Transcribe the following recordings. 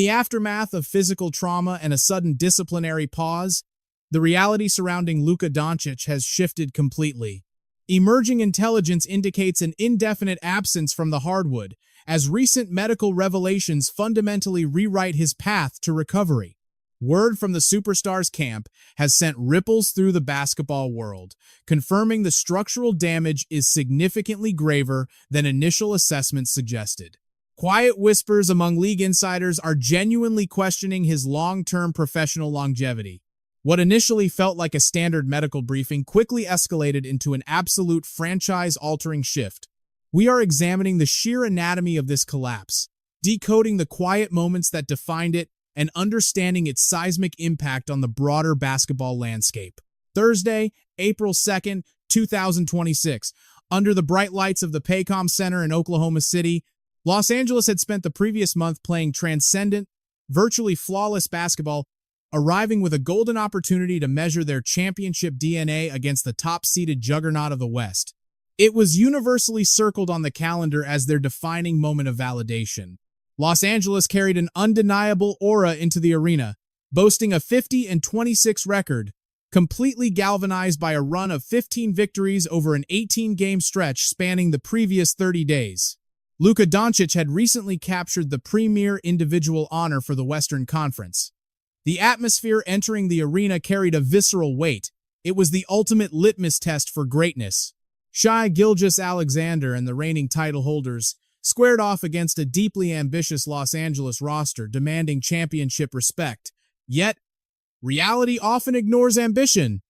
the aftermath of physical trauma and a sudden disciplinary pause, the reality surrounding Luka Doncic has shifted completely. Emerging intelligence indicates an indefinite absence from the hardwood, as recent medical revelations fundamentally rewrite his path to recovery. Word from the superstar's camp has sent ripples through the basketball world, confirming the structural damage is significantly graver than initial assessments suggested. Quiet whispers among league insiders are genuinely questioning his long-term professional longevity. What initially felt like a standard medical briefing quickly escalated into an absolute franchise-altering shift. We are examining the sheer anatomy of this collapse, decoding the quiet moments that defined it, and understanding its seismic impact on the broader basketball landscape. Thursday, April 2nd, 2026. Under the bright lights of the Paycom Center in Oklahoma City, Los Angeles had spent the previous month playing transcendent, virtually flawless basketball, arriving with a golden opportunity to measure their championship DNA against the top-seeded juggernaut of the West. It was universally circled on the calendar as their defining moment of validation. Los Angeles carried an undeniable aura into the arena, boasting a 50-26 record, completely galvanized by a run of 15 victories over an 18-game stretch spanning the previous 30 days. Luka Doncic had recently captured the premier individual honor for the Western Conference. The atmosphere entering the arena carried a visceral weight. It was the ultimate litmus test for greatness. Shai Gilgeous-Alexander and the reigning title holders squared off against a deeply ambitious Los Angeles roster demanding championship respect. Yet, reality often ignores ambition,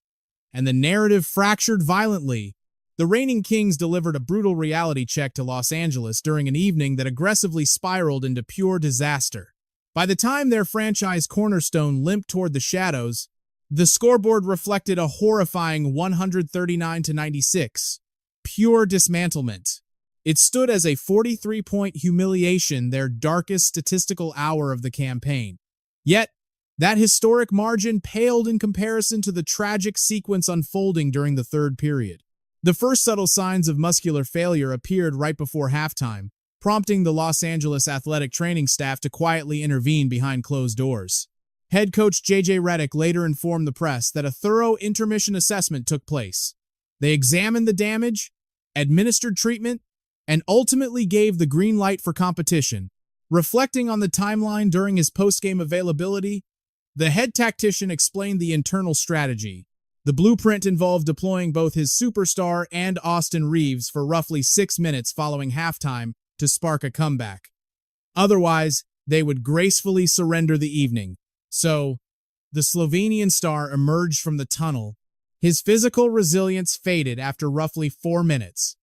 and the narrative fractured violently. The reigning Kings delivered a brutal reality check to Los Angeles during an evening that aggressively spiraled into pure disaster. By the time their franchise cornerstone limped toward the shadows, the scoreboard reflected a horrifying 139-96. Pure dismantlement. It stood as a 43-point humiliation, their darkest statistical hour of the campaign. Yet, that historic margin paled in comparison to the tragic sequence unfolding during the third period. The first subtle signs of muscular failure appeared right before halftime, prompting the Los Angeles athletic training staff to quietly intervene behind closed doors. Head coach J.J. Redick later informed the press that a thorough intermission assessment took place. They examined the damage, administered treatment, and ultimately gave the green light for competition. Reflecting on the timeline during his post-game availability, the head tactician explained the internal strategy. The blueprint involved deploying both his superstar and Austin Reaves for roughly 6 minutes following halftime to spark a comeback. Otherwise, they would gracefully surrender the evening. So, the Slovenian star emerged from the tunnel. His physical resilience faded after roughly 4 minutes.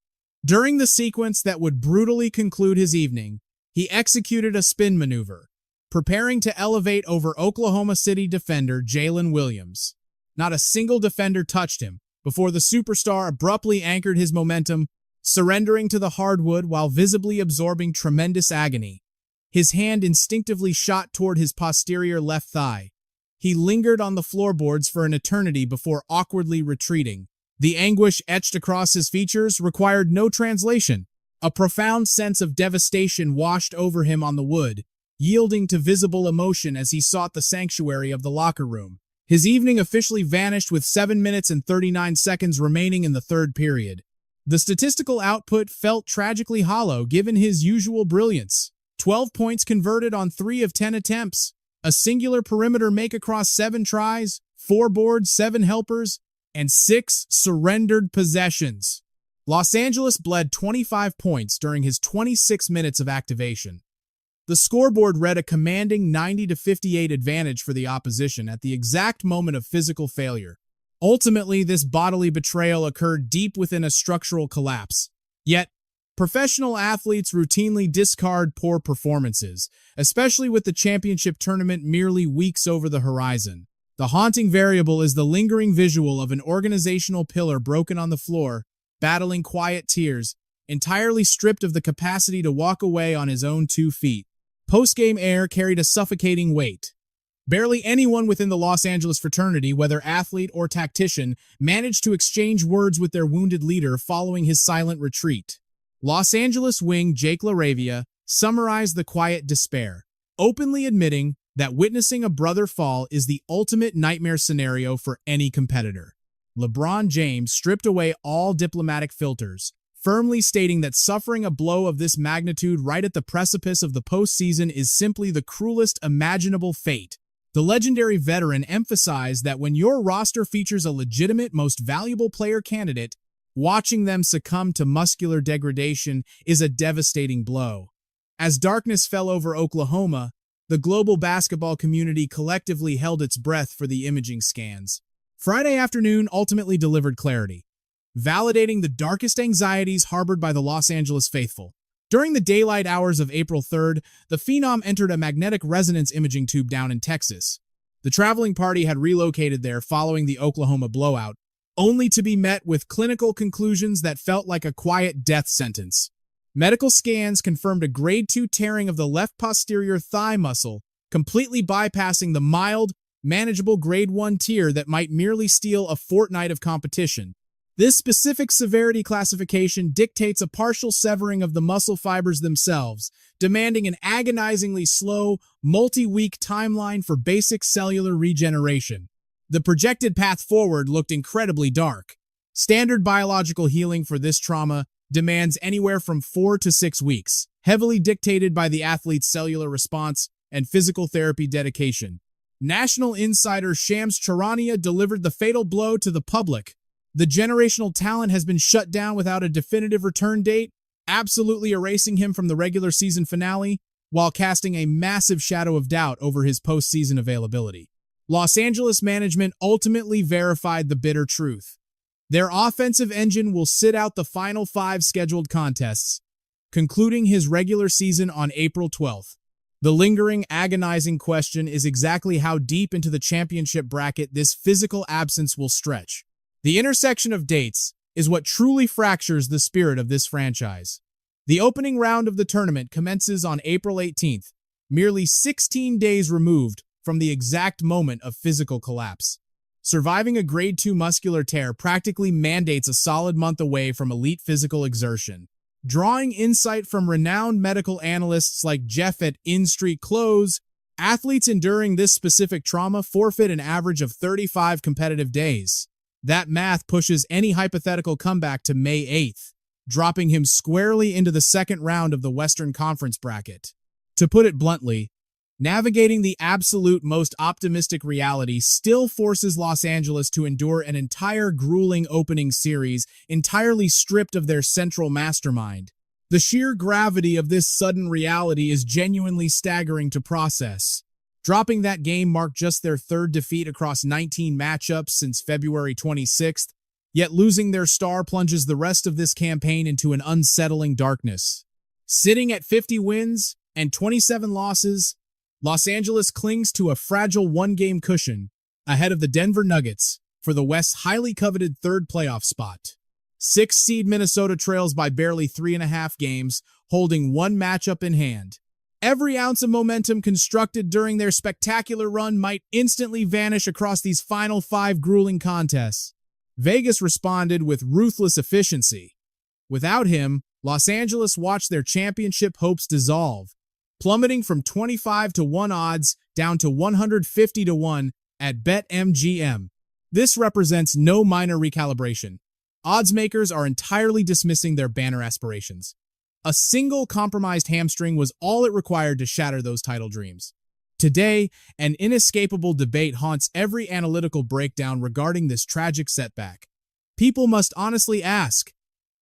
During the sequence that would brutally conclude his evening, he executed a spin maneuver, preparing to elevate over Oklahoma City defender Jalen Williams. Not a single defender touched him before the superstar abruptly anchored his momentum, surrendering to the hardwood while visibly absorbing tremendous agony. His hand instinctively shot toward his posterior left thigh. He lingered on the floorboards for an eternity before awkwardly retreating. The anguish etched across his features required no translation. A profound sense of devastation washed over him on the wood, yielding to visible emotion as he sought the sanctuary of the locker room. His evening officially vanished with 7 minutes and 39 seconds remaining in the third period. The statistical output felt tragically hollow given his usual brilliance. 12 points converted on 3 of 10 attempts, a singular perimeter make across 7 tries, 4 boards, 7 helpers, and 6 surrendered possessions. Los Angeles bled 25 points during his 26 minutes of activation. The scoreboard read a commanding 90-58 advantage for the opposition at the exact moment of physical failure. Ultimately, this bodily betrayal occurred deep within a structural collapse. Yet, professional athletes routinely discard poor performances, especially with the championship tournament merely weeks over the horizon. The haunting variable is the lingering visual of an organizational pillar broken on the floor, battling quiet tears, entirely stripped of the capacity to walk away on his own 2 feet. Post-game air carried a suffocating weight. Barely anyone within the Los Angeles fraternity, whether athlete or tactician, managed to exchange words with their wounded leader following his silent retreat. Los Angeles wing Jake LaRavia summarized the quiet despair. openly admitting that witnessing a brother fall is the ultimate nightmare scenario for any competitor. LeBron James stripped away all diplomatic filters, firmly stating that suffering a blow of this magnitude right at the precipice of the postseason is simply the cruelest imaginable fate. The legendary veteran emphasized that when your roster features a legitimate most valuable player candidate, watching them succumb to muscular degradation is a devastating blow. As darkness fell over Oklahoma, the global basketball community collectively held its breath for the imaging scans. Friday afternoon ultimately delivered clarity, validating the darkest anxieties harbored by the Los Angeles faithful. During the daylight hours of April 3rd, the Phenom entered a magnetic resonance imaging tube down in Texas. The traveling party had relocated there following the Oklahoma blowout, only to be met with clinical conclusions that felt like a quiet death sentence. Medical scans confirmed a grade 2 tearing of the left posterior thigh muscle, completely bypassing the mild, manageable grade 1 tear that might merely steal a fortnight of competition. This specific severity classification dictates a partial severing of the muscle fibers themselves, demanding an agonizingly slow, multi-week timeline for basic cellular regeneration. The projected path forward looked incredibly dark. Standard biological healing for this trauma demands anywhere from 4 to 6 weeks, heavily dictated by the athlete's cellular response and physical therapy dedication. National insider Shams Charania delivered the fatal blow to the public. The generational talent has been shut down without a definitive return date, absolutely erasing him from the regular season finale, while casting a massive shadow of doubt over his postseason availability. Los Angeles management ultimately verified the bitter truth. Their offensive engine will sit out the final 5 scheduled contests, concluding his regular season on April 12th. The lingering, agonizing question is exactly how deep into the championship bracket this physical absence will stretch. The intersection of dates is what truly fractures the spirit of this franchise. The opening round of the tournament commences on April 18th, merely 16 days removed from the exact moment of physical collapse. Surviving a grade 2 muscular tear practically mandates a solid month away from elite physical exertion. Drawing insight from renowned medical analysts like Jeff at In Street Clothes, athletes enduring this specific trauma forfeit an average of 35 competitive days. That math pushes any hypothetical comeback to May 8th, dropping him squarely into the second round of the Western Conference bracket. To put it bluntly, navigating the absolute most optimistic reality still forces Los Angeles to endure an entire grueling opening series entirely stripped of their central mastermind. The sheer gravity of this sudden reality is genuinely staggering to process. Dropping that game marked just their 3rd defeat across 19 matchups since February 26th, yet losing their star plunges the rest of this campaign into an unsettling darkness. Sitting at 50 wins and 27 losses, Los Angeles clings to a fragile 1-game cushion ahead of the Denver Nuggets for the West's highly coveted 3rd playoff spot. 6-seed Minnesota trails by barely 3.5 games, holding 1 matchup in hand. Every ounce of momentum constructed during their spectacular run might instantly vanish across these final 5 grueling contests. Vegas responded with ruthless efficiency. Without him, Los Angeles watched their championship hopes dissolve, plummeting from 25-1 odds down to 150-1 at BetMGM. This represents no minor recalibration. Odds makers are entirely dismissing their banner aspirations. A single compromised hamstring was all it required to shatter those title dreams. Today, an inescapable debate haunts every analytical breakdown regarding this tragic setback. People must honestly ask,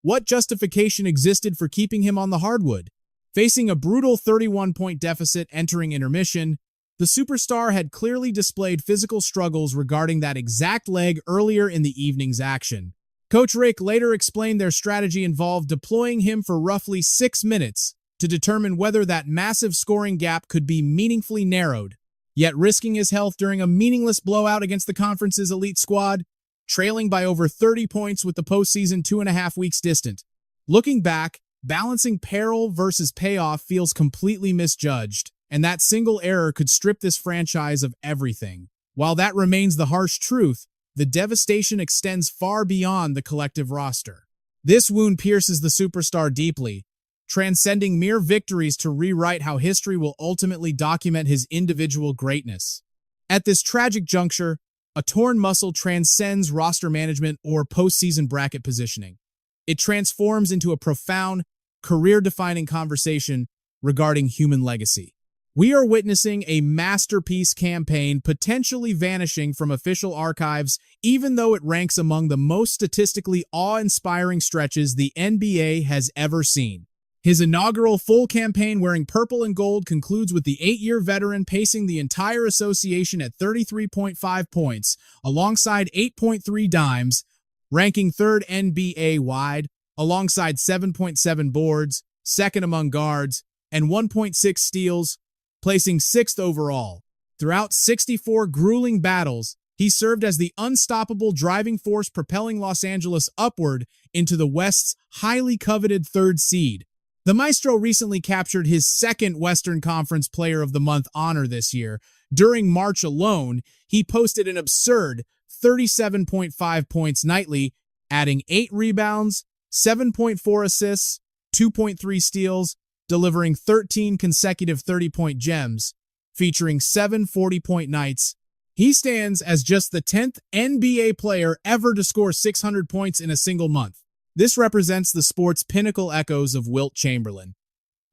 what justification existed for keeping him on the hardwood? Facing a brutal 31-point deficit entering intermission, the superstar had clearly displayed physical struggles regarding that exact leg earlier in the evening's action. Coach Rick later explained their strategy involved deploying him for roughly 6 minutes to determine whether that massive scoring gap could be meaningfully narrowed, yet risking his health during a meaningless blowout against the conference's elite squad, trailing by over 30 points with the postseason 2.5 weeks distant. Looking back, balancing peril versus payoff feels completely misjudged, and that single error could strip this franchise of everything. While that remains the harsh truth, the devastation extends far beyond the collective roster. This wound pierces the superstar deeply, transcending mere victories to rewrite how history will ultimately document his individual greatness. At this tragic juncture, a torn muscle transcends roster management or postseason bracket positioning. It transforms into a profound, career-defining conversation regarding human legacy. We are witnessing a masterpiece campaign potentially vanishing from official archives, even though it ranks among the most statistically awe-inspiring stretches the NBA has ever seen. His inaugural full campaign wearing purple and gold concludes with the 8-year veteran pacing the entire association at 33.5 points, alongside 8.3 dimes, ranking third NBA-wide, alongside 7.7 boards, second among guards, and 1.6 steals, placing sixth overall. Throughout 64 grueling battles, he served as the unstoppable driving force propelling Los Angeles upward into the West's highly coveted third seed. The Maestro recently captured his second Western Conference Player of the Month honor this year. During March alone, he posted an absurd 37.5 points nightly, adding 8 rebounds, 7.4 assists, 2.3 steals, delivering 13 consecutive 30-point gems, featuring 7 40-point nights. He stands as just the 10th NBA player ever to score 600 points in a single month. This represents the sport's pinnacle echoes of Wilt Chamberlain.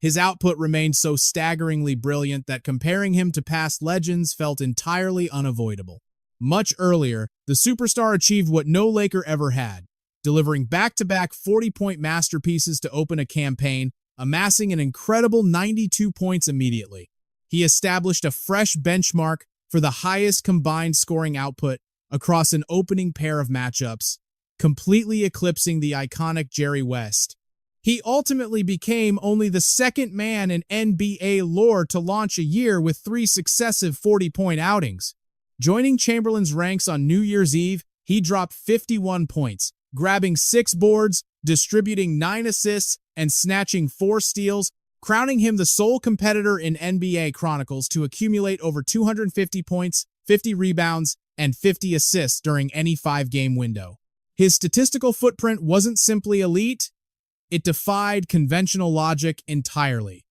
His output remained so staggeringly brilliant that comparing him to past legends felt entirely unavoidable. Much earlier, the superstar achieved what no Laker ever had, delivering back-to-back 40-point masterpieces to open a campaign, amassing an incredible 92 points immediately. He established a fresh benchmark for the highest combined scoring output across an opening pair of matchups, completely eclipsing the iconic Jerry West. He ultimately became only the second man in NBA lore to launch a year with 3 successive 40-point outings. Joining Chamberlain's ranks on New Year's Eve, he dropped 51 points, grabbing 6 boards, distributing 9 assists, and snatching 4 steals, crowning him the sole competitor in NBA Chronicles to accumulate over 250 points, 50 rebounds, and 50 assists during any 5-game window. His statistical footprint wasn't simply elite, it defied conventional logic entirely.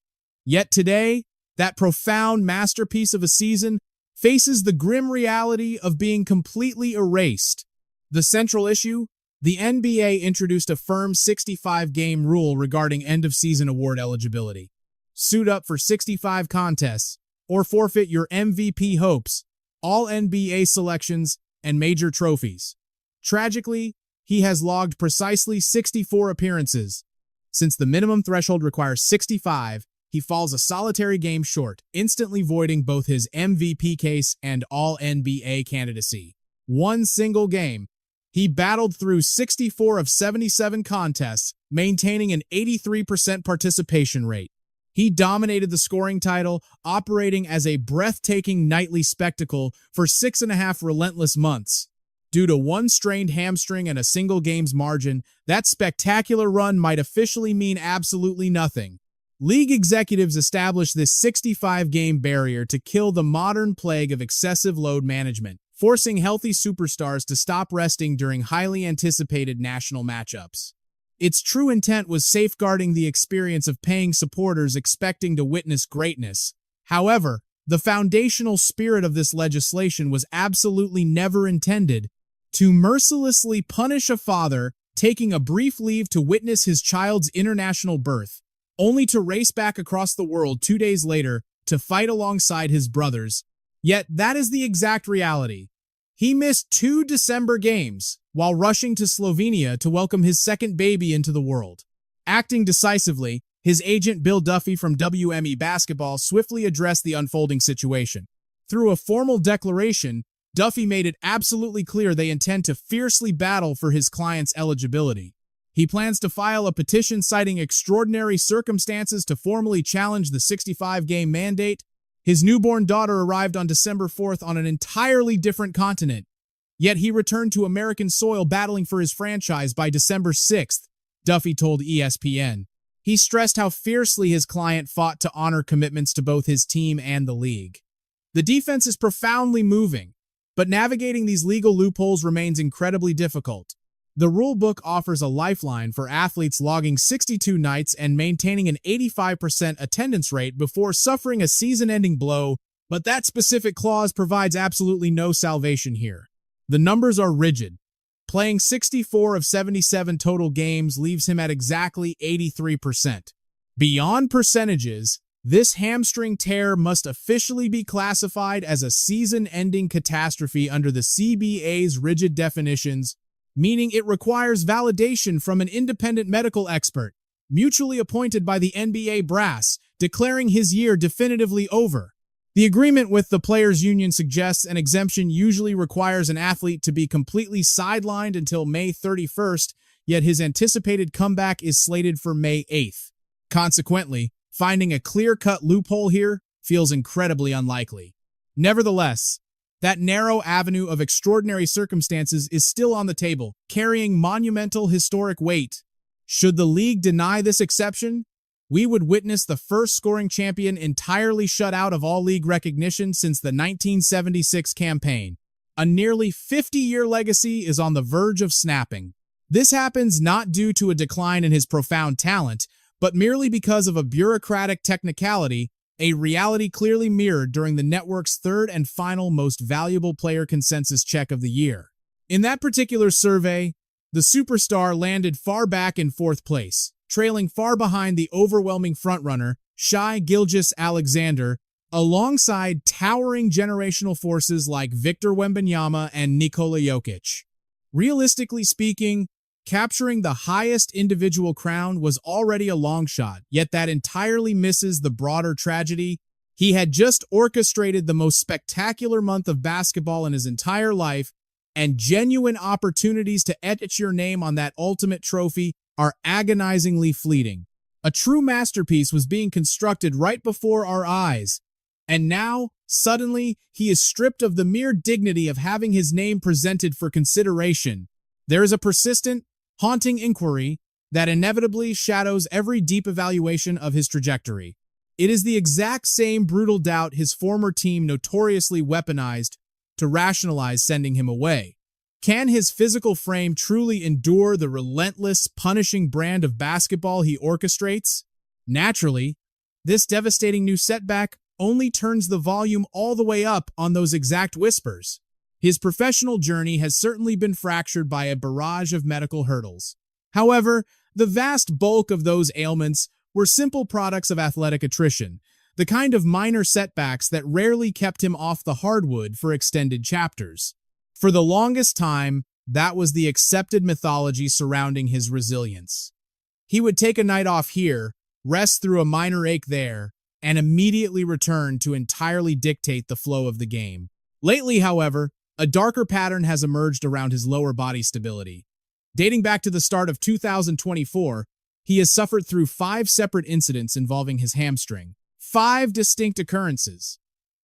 Yet today, that profound masterpiece of a season faces the grim reality of being completely erased. The central issue? The NBA introduced a firm 65-game rule regarding end-of-season award eligibility. Suit up for 65 contests, or forfeit your MVP hopes, all NBA selections, and major trophies. Tragically, he has logged precisely 64 appearances. Since the minimum threshold requires 65, he falls a solitary game short, instantly voiding both his MVP case and All-NBA candidacy. One single game, he battled through 64 of 77 contests, maintaining an 83% participation rate. He dominated the scoring title, operating as a breathtaking nightly spectacle for 6.5 relentless months. Due to one strained hamstring and a single game's margin, that spectacular run might officially mean absolutely nothing. League executives established this 65-game barrier to kill the modern plague of excessive load management, forcing healthy superstars to stop resting during highly anticipated national matchups. Its true intent was safeguarding the experience of paying supporters expecting to witness greatness. However, the foundational spirit of this legislation was absolutely never intended to mercilessly punish a father taking a brief leave to witness his child's international birth, only to race back across the world 2 days later to fight alongside his brothers. Yet that is the exact reality. He missed 2 December games while rushing to Slovenia to welcome his second baby into the world. Acting decisively, his agent Bill Duffy from WME Basketball swiftly addressed the unfolding situation. Through a formal declaration, Duffy made it absolutely clear they intend to fiercely battle for his client's eligibility. He plans to file a petition citing extraordinary circumstances to formally challenge the 65-game mandate. His newborn daughter arrived on December 4th on an entirely different continent, yet he returned to American soil battling for his franchise by December 6th, Duffy told ESPN. He stressed how fiercely his client fought to honor commitments to both his team and the league. The defense is profoundly moving, but navigating these legal loopholes remains incredibly difficult. The rulebook offers a lifeline for athletes logging 62 nights and maintaining an 85% attendance rate before suffering a season-ending blow, but that specific clause provides absolutely no salvation here. The numbers are rigid. Playing 64 of 77 total games leaves him at exactly 83%. Beyond percentages, this hamstring tear must officially be classified as a season-ending catastrophe under the CBA's rigid definitions, meaning it requires validation from an independent medical expert, mutually appointed by the NBA brass, declaring his year definitively over. The agreement with the players' union suggests an exemption usually requires an athlete to be completely sidelined until May 31st, yet his anticipated comeback is slated for May 8th. Consequently, finding a clear-cut loophole here feels incredibly unlikely. Nevertheless, that narrow avenue of extraordinary circumstances is still on the table, carrying monumental historic weight. Should the league deny this exception, we would witness the first scoring champion entirely shut out of all league recognition since the 1976 campaign. A nearly 50-year legacy is on the verge of snapping. This happens not due to a decline in his profound talent, but merely because of a bureaucratic technicality, a reality clearly mirrored during the network's third and final most valuable player consensus check of the year. In that particular survey, the superstar landed far back in fourth place, trailing far behind the overwhelming frontrunner, Shai Gilgeous-Alexander, alongside towering generational forces like Victor Wembanyama and Nikola Jokic. Realistically speaking, capturing the highest individual crown was already a long shot, yet that entirely misses the broader tragedy. He had just orchestrated the most spectacular month of basketball in his entire life, and genuine opportunities to etch your name on that ultimate trophy are agonizingly fleeting. A true masterpiece was being constructed right before our eyes, and now, suddenly, he is stripped of the mere dignity of having his name presented for consideration. There is a persistent, haunting inquiry that inevitably shadows every deep evaluation of his trajectory. It is the exact same brutal doubt his former team notoriously weaponized to rationalize sending him away. Can his physical frame truly endure the relentless, punishing brand of basketball he orchestrates? Naturally, this devastating new setback only turns the volume all the way up on those exact whispers. His professional journey has certainly been fractured by a barrage of medical hurdles. However, the vast bulk of those ailments were simple products of athletic attrition, the kind of minor setbacks that rarely kept him off the hardwood for extended chapters. For the longest time, that was the accepted mythology surrounding his resilience. He would take a night off here, rest through a minor ache there, and immediately return to entirely dictate the flow of the game. Lately, however, a darker pattern has emerged around his lower body stability. Dating back to the start of 2024, he has suffered through 5 separate incidents involving his hamstring. 5 distinct occurrences.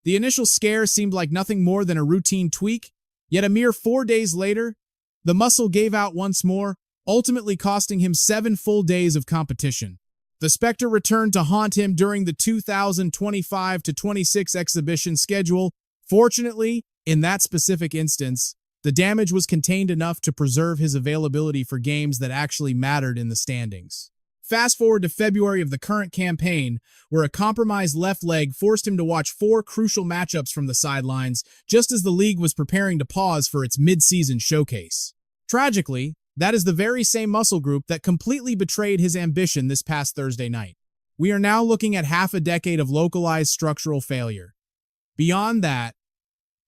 The initial scare seemed like nothing more than a routine tweak, yet a mere 4 days later, the muscle gave out once more, ultimately costing him 7 full days of competition. The specter returned to haunt him during the 2025-26 exhibition schedule. Fortunately, in that specific instance, the damage was contained enough to preserve his availability for games that actually mattered in the standings. Fast forward to February of the current campaign, where a compromised left leg forced him to watch 4 crucial matchups from the sidelines, just as the league was preparing to pause for its mid-season showcase. Tragically, that is the very same muscle group that completely betrayed his ambition this past Thursday night. We are now looking at half a decade of localized structural failure. Beyond that,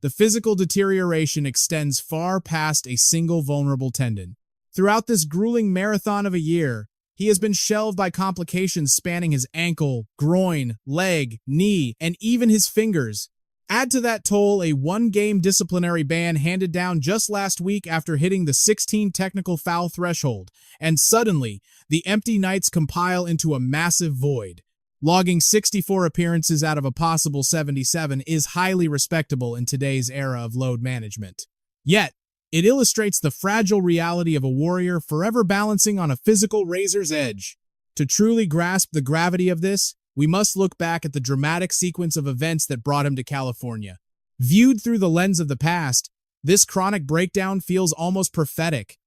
the physical deterioration extends far past a single vulnerable tendon. Throughout this grueling marathon of a year, he has been shelved by complications spanning his ankle, groin, leg, knee, and even his fingers. Add to that toll a 1-game disciplinary ban handed down just last week after hitting the 16 technical foul threshold, and suddenly, the empty nights compile into a massive void. Logging 64 appearances out of a possible 77 is highly respectable in today's era of load management. Yet, it illustrates the fragile reality of a warrior forever balancing on a physical razor's edge. To truly grasp the gravity of this, we must look back at the dramatic sequence of events that brought him to California. Viewed through the lens of the past, this chronic breakdown feels almost prophetic.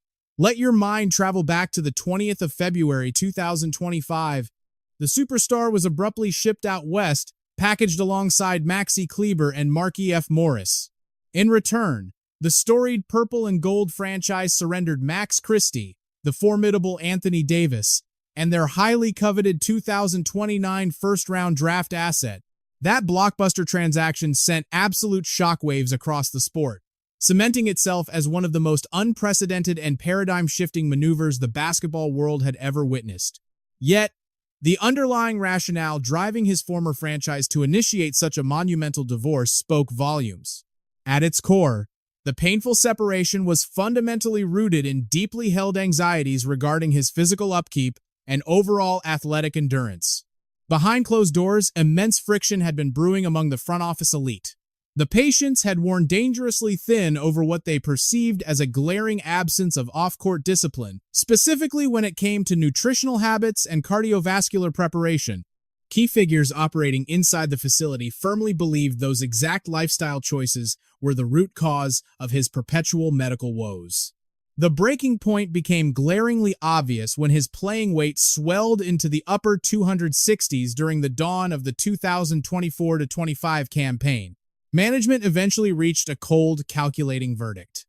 Let your mind travel back to the 20th of February 2025. The superstar was abruptly shipped out west, packaged alongside Maxi Kleber and Markieff F. Morris. In return, the storied purple and gold franchise surrendered Max Christie, the formidable Anthony Davis, and their highly coveted 2029 first-round draft asset. That blockbuster transaction sent absolute shockwaves across the sport, cementing itself as one of the most unprecedented and paradigm-shifting maneuvers the basketball world had ever witnessed. Yet, the underlying rationale driving his former franchise to initiate such a monumental divorce spoke volumes. At its core, the painful separation was fundamentally rooted in deeply held anxieties regarding his physical upkeep and overall athletic endurance. Behind closed doors, immense friction had been brewing among the front office elite. The patients had worn dangerously thin over what they perceived as a glaring absence of off-court discipline, specifically when it came to nutritional habits and cardiovascular preparation. Key figures operating inside the facility firmly believed those exact lifestyle choices were the root cause of his perpetual medical woes. The breaking point became glaringly obvious when his playing weight swelled into the upper 260s during the dawn of the 2024-25 campaign. Management eventually reached a cold, calculating verdict.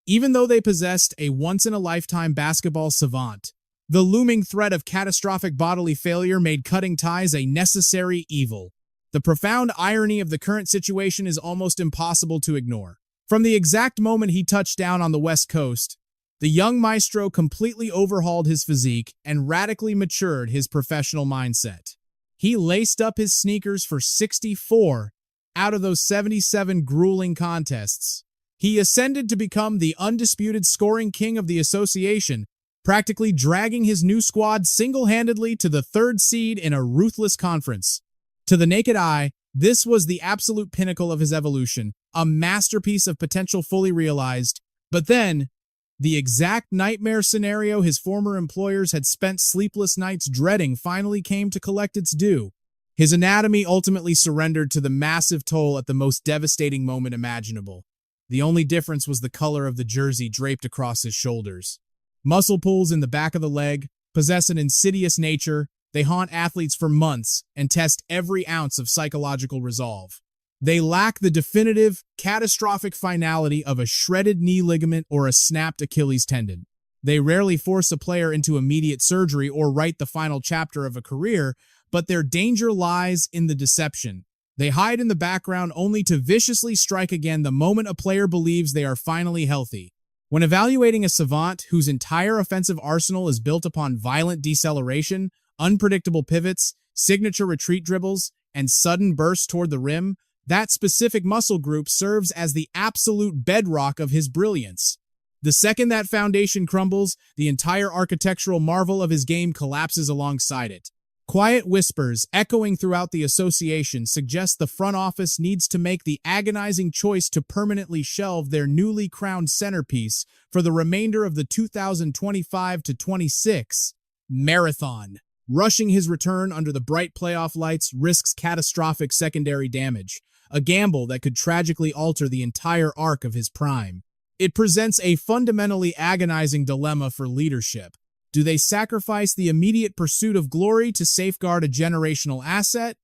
Even though they possessed a once-in-a-lifetime basketball savant, the looming threat of catastrophic bodily failure made cutting ties a necessary evil. The profound irony of the current situation is almost impossible to ignore. From the exact moment he touched down on the West Coast, the young maestro completely overhauled his physique and radically matured his professional mindset. He laced up his sneakers for 64 out of those 77 grueling contests. He ascended to become the undisputed scoring king of the association, practically dragging his new squad single-handedly to the third seed in a ruthless conference. To the naked eye, this was the absolute pinnacle of his evolution, a masterpiece of potential fully realized. But then, the exact nightmare scenario his former employers had spent sleepless nights dreading finally came to collect its due. His anatomy ultimately surrendered to the massive toll at the most devastating moment imaginable. The only difference was the color of the jersey draped across his shoulders. Muscle pulls in the back of the leg possess an insidious nature. They haunt athletes for months and test every ounce of psychological resolve. They lack the definitive, catastrophic finality of a shredded knee ligament or a snapped Achilles tendon. They rarely force a player into immediate surgery or write the final chapter of a career, but their danger lies in the deception. They hide in the background only to viciously strike again the moment a player believes they are finally healthy. When evaluating a savant whose entire offensive arsenal is built upon violent deceleration, unpredictable pivots, signature retreat dribbles, and sudden bursts toward the rim, that specific muscle group serves as the absolute bedrock of his brilliance. The second that foundation crumbles, the entire architectural marvel of his game collapses alongside it. Quiet whispers echoing throughout the association suggest the front office needs to make the agonizing choice to permanently shelve their newly crowned centerpiece for the remainder of the 2025-26 marathon. Rushing his return under the bright playoff lights risks catastrophic secondary damage, a gamble that could tragically alter the entire arc of his prime. It presents a fundamentally agonizing dilemma for leadership. Do they sacrifice the immediate pursuit of glory to safeguard a generational asset?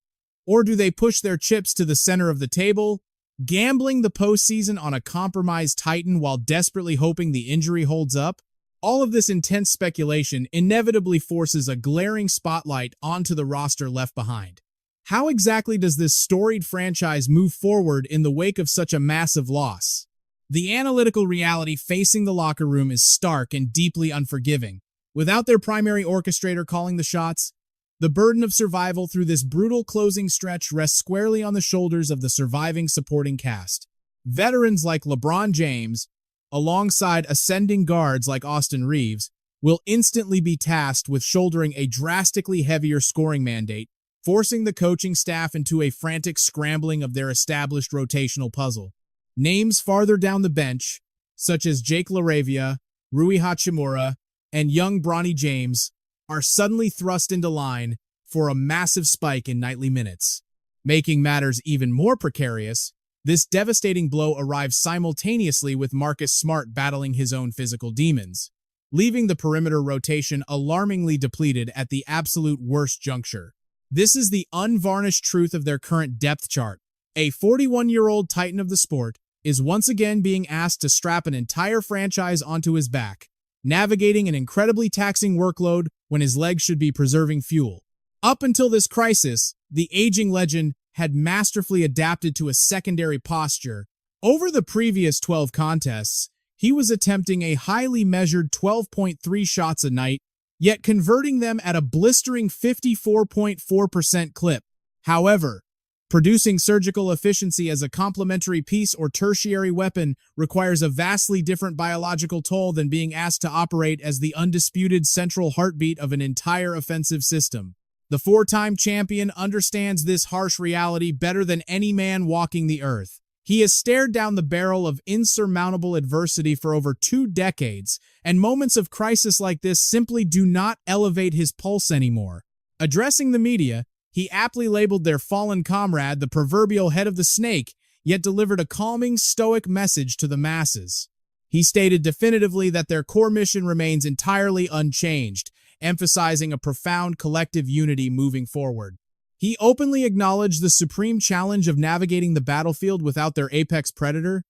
Or do they push their chips to the center of the table, gambling the postseason on a compromised Titan while desperately hoping the injury holds up? All of this intense speculation inevitably forces a glaring spotlight onto the roster left behind. How exactly does this storied franchise move forward in the wake of such a massive loss? The analytical reality facing the locker room is stark and deeply unforgiving. Without their primary orchestrator calling the shots, the burden of survival through this brutal closing stretch rests squarely on the shoulders of the surviving supporting cast. Veterans like LeBron James, alongside ascending guards like Austin Reaves, will instantly be tasked with shouldering a drastically heavier scoring mandate, forcing the coaching staff into a frantic scrambling of their established rotational puzzle. Names farther down the bench, such as Jake LaRavia, Rui Hachimura, and young Bronny James, are suddenly thrust into line for a massive spike in nightly minutes. Making matters even more precarious, this devastating blow arrives simultaneously with Marcus Smart battling his own physical demons. leaving the perimeter rotation alarmingly depleted at the absolute worst juncture. This is the unvarnished truth of their current depth chart. A 41-year-old titan of the sport is once again being asked to strap an entire franchise onto his back, navigating an incredibly taxing workload when his legs should be preserving fuel. Up until this crisis, the aging legend had masterfully adapted to a secondary posture. Over the previous 12 contests, he was attempting a highly measured 12.3 shots a night, yet converting them at a blistering 54.4% clip. However, producing surgical efficiency as a complementary piece or tertiary weapon requires a vastly different biological toll than being asked to operate as the undisputed central heartbeat of an entire offensive system. The four-time champion understands this harsh reality better than any man walking the earth. He has stared down the barrel of insurmountable adversity for over 2 decades, and moments of crisis like this simply do not elevate his pulse anymore. Addressing the media, he aptly labeled their fallen comrade the proverbial head of the snake, yet delivered a calming, stoic message to the masses. He stated definitively that their core mission remains entirely unchanged, emphasizing a profound collective unity moving forward. He openly acknowledged the supreme challenge of navigating the battlefield without their apex predator,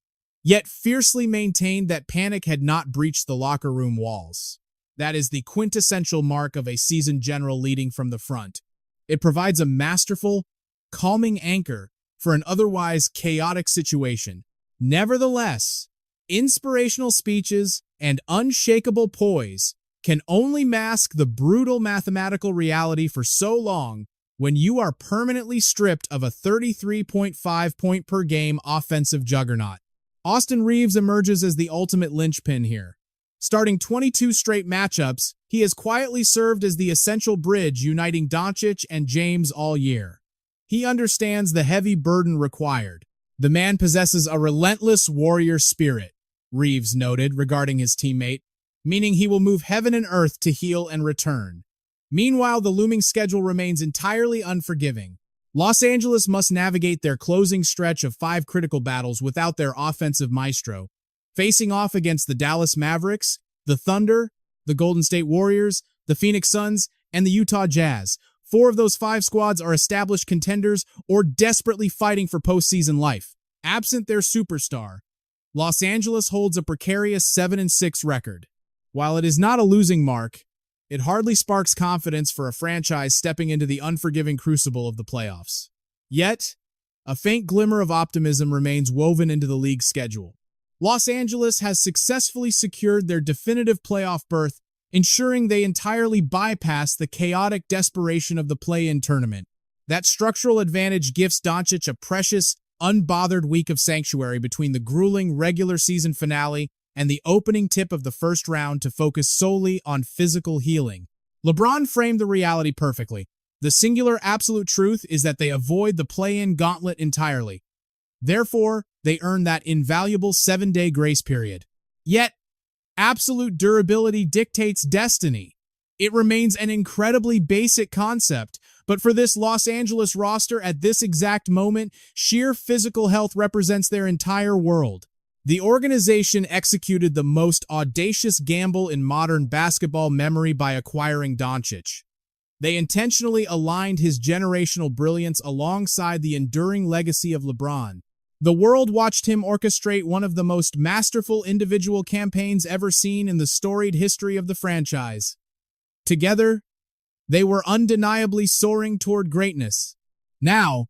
yet fiercely maintained that panic had not breached the locker room walls. That is the quintessential mark of a seasoned general leading from the front. It provides a masterful, calming anchor for an otherwise chaotic situation. Nevertheless, inspirational speeches and unshakable poise can only mask the brutal mathematical reality for so long when you are permanently stripped of a 33.5 point per game offensive juggernaut. Austin Reaves emerges as the ultimate linchpin here. Starting 22 straight matchups, he has quietly served as the essential bridge uniting Doncic and James all year. He understands the heavy burden required. The man possesses a relentless warrior spirit, Reaves noted regarding his teammate, meaning he will move heaven and earth to heal and return. Meanwhile, the looming schedule remains entirely unforgiving. Los Angeles must navigate their closing stretch of 5 critical battles without their offensive maestro, facing off against the Dallas Mavericks, the Thunder, the Golden State Warriors, the Phoenix Suns, and the Utah Jazz. 4 of those 5 squads are established contenders or desperately fighting for postseason life. Absent their superstar, Los Angeles holds a precarious 7-6 record. While it is not a losing mark, it hardly sparks confidence for a franchise stepping into the unforgiving crucible of the playoffs. Yet, a faint glimmer of optimism remains woven into the league's schedule. Los Angeles has successfully secured their definitive playoff berth, ensuring they entirely bypass the chaotic desperation of the play-in tournament. That structural advantage gifts Doncic a precious, unbothered week of sanctuary between the grueling regular season finale and the opening tip of the first round to focus solely on physical healing. LeBron framed the reality perfectly. The singular absolute truth is that they avoid the play-in gauntlet entirely. Therefore, they earn that invaluable 7-day grace period. Yet, absolute durability dictates destiny. It remains an incredibly basic concept, but for this Los Angeles roster at this exact moment, sheer physical health represents their entire world. The organization executed the most audacious gamble in modern basketball memory by acquiring Doncic. They intentionally aligned his generational brilliance alongside the enduring legacy of LeBron. The world watched him orchestrate one of the most masterful individual campaigns ever seen in the storied history of the franchise. Together, they were undeniably soaring toward greatness. Now,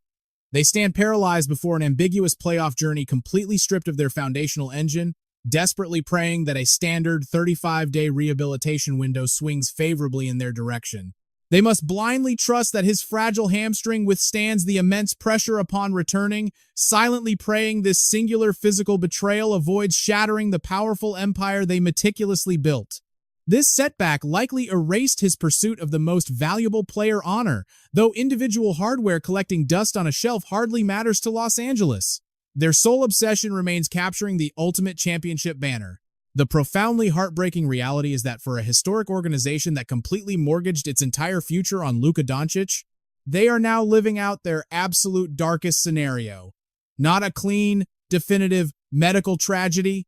they stand paralyzed before an ambiguous playoff journey completely stripped of their foundational engine, desperately praying that a standard 35-day rehabilitation window swings favorably in their direction. They must blindly trust that his fragile hamstring withstands the immense pressure upon returning, silently praying this singular physical betrayal avoids shattering the powerful empire they meticulously built. This setback likely erased his pursuit of the most valuable player honor, though individual hardware collecting dust on a shelf hardly matters to Los Angeles. Their sole obsession remains capturing the ultimate championship banner. The profoundly heartbreaking reality is that for a historic organization that completely mortgaged its entire future on Luka Doncic, they are now living out their absolute darkest scenario. Not a clean, definitive medical tragedy,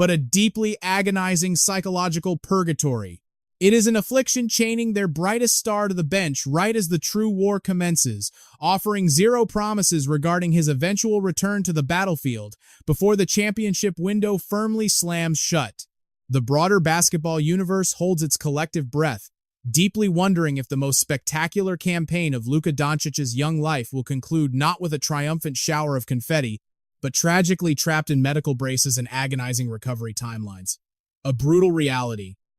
but a deeply agonizing psychological purgatory. It is an affliction chaining their brightest star to the bench right as the true war commences, offering zero promises regarding his eventual return to the battlefield before the championship window firmly slams shut. The broader basketball universe holds its collective breath, deeply wondering if the most spectacular campaign of Luka Doncic's young life will conclude not with a triumphant shower of confetti, but tragically trapped in medical braces and agonizing recovery timelines. A brutal reality.